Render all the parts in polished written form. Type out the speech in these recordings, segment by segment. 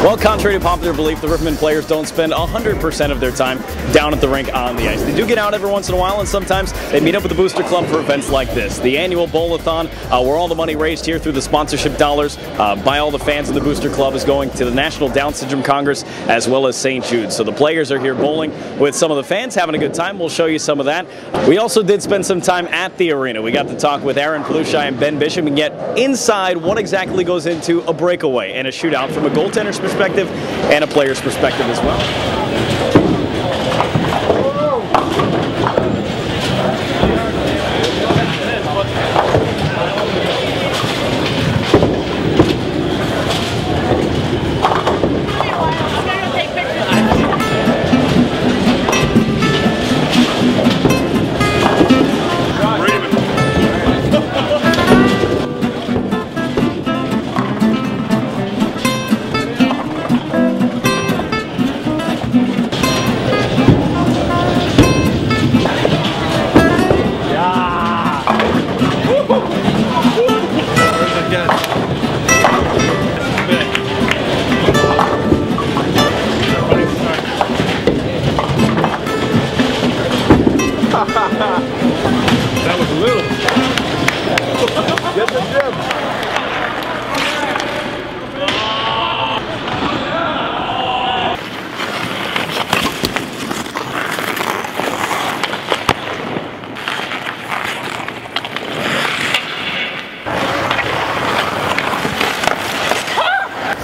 Well, contrary to popular belief, the Rivermen players don't spend 100% of their time down at the rink on the ice. They do get out every once in a while, and sometimes they meet up with the Booster Club for events like this. The annual Bowl-a-thon, where all the money raised here through the sponsorship dollars by all the fans of the Booster Club is going to the National Down Syndrome Congress as well as St. Jude. So the players are here bowling with some of the fans, having a good time. We'll show you some of that. We also did spend some time at the arena. We got to talk with Aaron Palushaj and Ben Bishop and get inside what exactly goes into a breakaway and a shootout from a goaltender's perspective and a player's perspective as well. That was a little. Get the jib.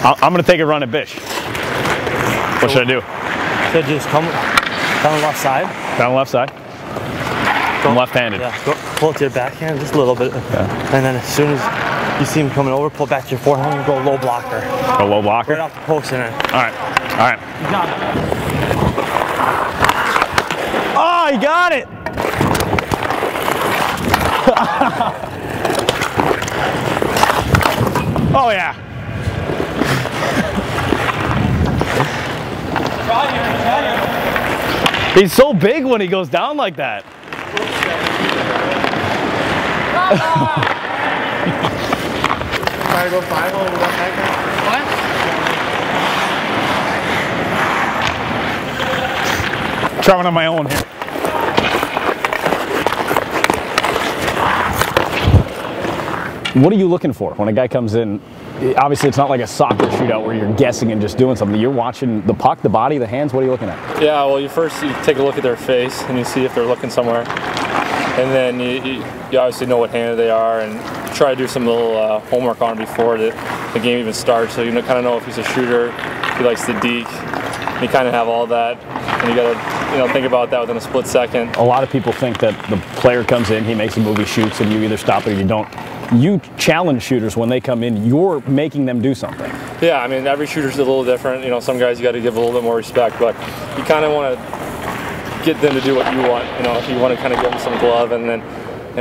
I'm going to take a run at Bish. What should I do? Should just come down the left side. Down the left side? I'm left-handed. Yeah, go, pull it to your backhand just a little bit. Yeah. And then as soon as you see him coming over, pull back to your forehand and go low blocker. Go low blocker? Right off the post in it. All right. All right. You got it. Oh, you got it! Oh, yeah. He's so big when he goes down like that. Try to go 5 over that What? Try one on my own here. What are you looking for when a guy comes in? Obviously, it's not like a soccer shootout where you're guessing and just doing something. You're watching the puck, the body, the hands. What are you looking at? Yeah, well, you take a look at their face and you see if they're looking somewhere. And then you obviously know what hand they are and try to do some little homework on it before the game even starts. So you kind of know if he's a shooter, if he likes to deke. You kind of have all that. And you got to think about that within a split second. A lot of people think that the player comes in, he makes a move, he shoots, and you either stop it or you don't. You challenge shooters when they come in. You're making them do something. Yeah, I mean, every shooter's a little different. Some guys you got to give a little bit more respect, but you kind of want to get them to do what you want. If you want to kind of give them some glove, and then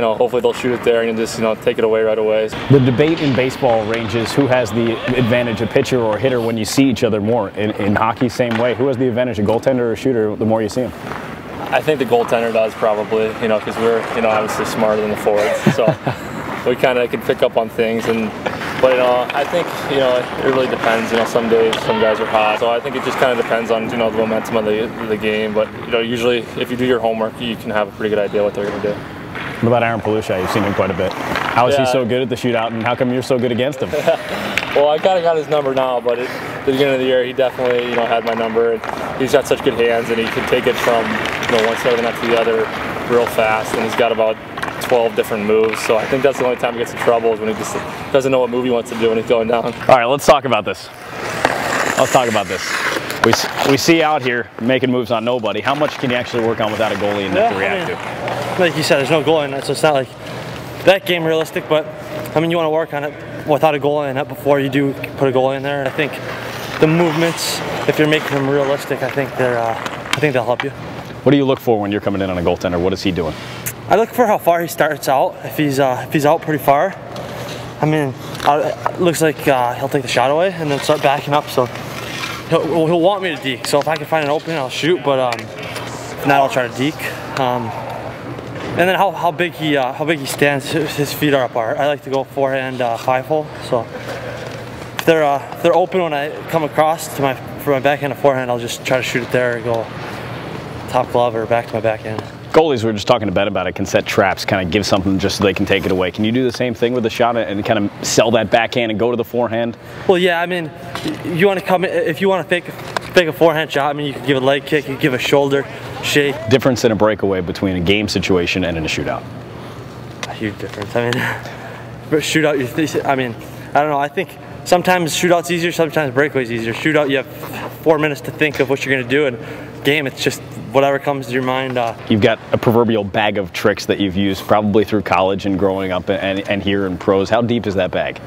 hopefully they'll shoot it there and just take it away right away. The debate in baseball ranges who has the advantage, a pitcher or a hitter, when you see each other more. In hockey, same way. Who has the advantage, a goaltender or a shooter, the more you see them? I think the goaltender does probably, because we're obviously smarter than the forwards, so we kind of can pick up on things. But I think it really depends. Some days some guys are hot, so I think it just kind of depends on the momentum of the game. But usually if you do your homework, you can have a pretty good idea what they're going to do. What about Aaron Palushaj? You've seen him quite a bit. How is he so good at the shootout, and how come you're so good against him? Well, I kind of got his number now, but at the beginning of the year, he definitely had my number. And he's got such good hands, and he can take it from one side of the net to the other real fast. And he's got about 12 different moves. So I think that's the only time he gets in trouble is when he just doesn't know what move he wants to do when he's going down. All right, let's talk about this. Let's talk about this. We see out here making moves on nobody. How much can you actually work on without a goalie in net to react to? Like you said, there's no goalie in net, so it's not like that game realistic, but I mean, you want to work on it without a goalie in net before you do put a goalie in there. And I think the movements, if you're making them realistic, I think they'll help you. What do you look for when you're coming in on a goaltender? What is he doing? I look for how far he starts out. If he's out pretty far, I mean, it looks like he'll take the shot away and then start backing up. So he'll want me to deke. So if I can find an opening, I'll shoot. But if not, I'll try to deke. And then how big he stands, his feet are apart. I like to go forehand 5-hole. So if they're open when I come across for my backhand or forehand, I'll just try to shoot it there, go top glove or back to my backhand. Goalies, we were just talking to Ben about it, can set traps, kind of give something just so they can take it away. Can you do the same thing with the shot and kind of sell that backhand and go to the forehand? Well, yeah, I mean, you want to come in, if you want to fake a forehand shot, I mean, you can give a leg kick, you can give a shoulder shake. Difference in a breakaway between a game situation and in a shootout? A huge difference. I mean, but shootout, I mean, I don't know, I think sometimes shootout's easier, sometimes breakaway's easier. Shootout, you have 4 minutes to think of what you're going to do, and game, it's just whatever comes to your mind. You've got a proverbial bag of tricks that you've used probably through college and growing up and here in pros. How deep is that bag?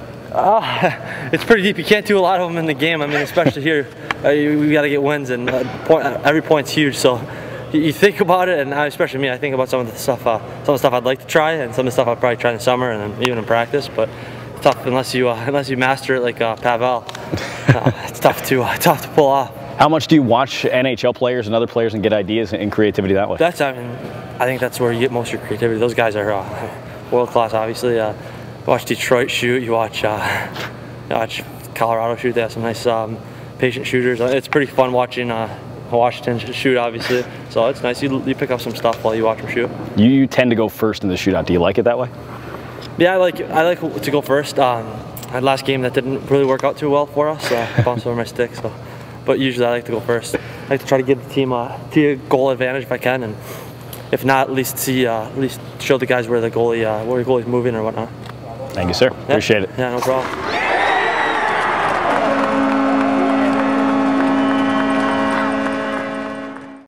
It's pretty deep. You can't do a lot of them in the game. I mean, especially here, we got to get wins, and every point's huge. So you think about it, and especially me, I think about some of the stuff I'd like to try, and some of the stuff I'd probably try in the summer and then even in practice. But it's tough unless you master it like Pavel. It's tough to pull off. How much do you watch NHL players and other players and get ideas and creativity that way? I mean, I think that's where you get most of your creativity. Those guys are world class, obviously. You watch Detroit shoot, you watch Colorado shoot. They have some nice patient shooters. It's pretty fun watching Washington shoot, obviously. So it's nice. You pick up some stuff while you watch them shoot. You tend to go first in the shootout. Do you like it that way? Yeah, I like to go first. That last game that didn't really work out too well for us. Bounced over my stick. So. But usually I like to go first. I like to try to give the team a goal advantage if I can, and if not, at least show the guys where the goalie's moving or whatnot. Thank you, sir. Yeah. Appreciate it. Yeah, no problem.